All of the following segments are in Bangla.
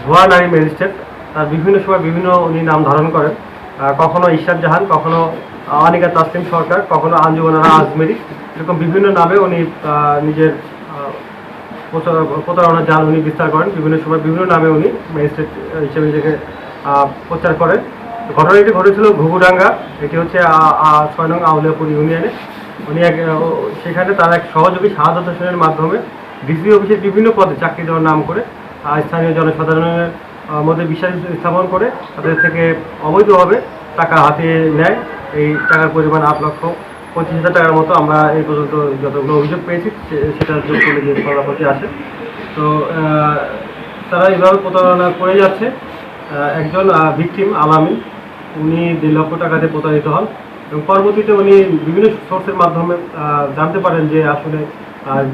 ভুয়া নারী ম্যাজিস্ট্রেট তার বিভিন্ন সময় বিভিন্ন উনি নাম ধারণ করেন। কখনো ইশরাত জাহান, কখনো অনিকা তাসলিম সরকার, কখনো আঞ্জুমানা আজমেরি, এরকম বিভিন্ন নামে উনি নিজের প্রতারণার জাল উনি বিস্তার করেন। বিভিন্ন সময় বিভিন্ন নামে উনি ম্যাজিস্ট্রেট হিসেবে নিজেকে প্রচার করেন। ঘটনাটি ঘটেছিল ঘুঘুডাঙ্গা, এটি হচ্ছে ৬ নং আউলিয়াপুর ইউনিয়নে। উনি সেখানে তার এক সহযোগী শাহাদাত হোসেনের মাধ্যমে ডিসি অফিসের বিভিন্ন পদে চাকরি দেওয়ার নাম করে স্থানীয় জনসাধারণের মধ্যে বিশ্বাস স্থাপন করে তাদের থেকে অবৈধভাবে টাকা হাতিয়ে নেয়। এই টাকার পরিমাণ ৮,২৫,০০০ টাকার মতো। আমরা এই পর্যন্ত যতগুলো অভিযোগ পেয়েছি সেটা যোগ করে যে ফলাফলটি আসে। তো তারা এইভাবে প্রতারণা করে যাচ্ছে। একজন ভিকটিম আলামিন, উনি ১.৫ লক্ষ টাকাতে প্রতারিত হন এবং পরবর্তীতে উনি বিভিন্ন সোর্সের মাধ্যমে জানতে পারেন যে আসলে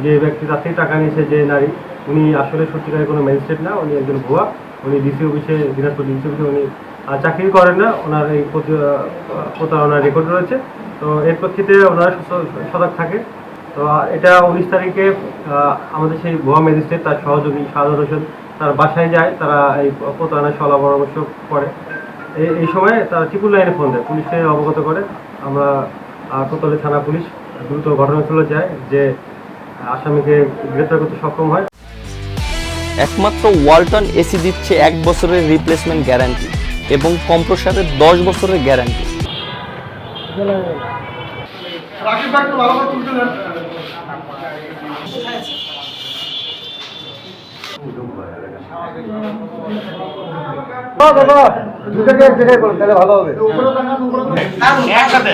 যে ব্যক্তি তার থেকে টাকা নিয়েছে, যে নারী, উনি আসলে সত্যিকারের কোনো ম্যাজিস্ট্রেট না, উনি একজন ভুয়া। উনি ডিসি অফিসে, দিনাজপুর ডিসি অফিসে উনি চাকরি করেন না। ওনার এই প্রতারণার রেকর্ড রয়েছে। তো এর প্রেক্ষিতে ওনারা সজাগ থাকে। তো এটা ১৯ তারিখে আমাদের সেই ভুয়া ম্যাজিস্ট্রেট তার সহযোগী শাহাদাত হোসেন তার বাসায় যায়। তারা এই প্রতারণার সলা পরামর্শ করে। এই সময় তারা ট্রিপল লাইনে ফোন দেয়, পুলিশে অবগত করে। আমরা কোতোয়ালি থানা পুলিশ দ্রুত ঘটনাস্থলে যায়, যে আসামিকে গ্রেপ্তার করতে সক্ষম হয়। একমাত্র ওয়ালটন এসি দিচ্ছে 1 বছরের রিপ্লেসমেন্ট গ্যারান্টি এবং কম্প্রেসারের 10 বছরের গ্যারান্টি। দাদা দুটাকে এক জায়গায় করুন, তাহলে ভালো হবে। একসাথে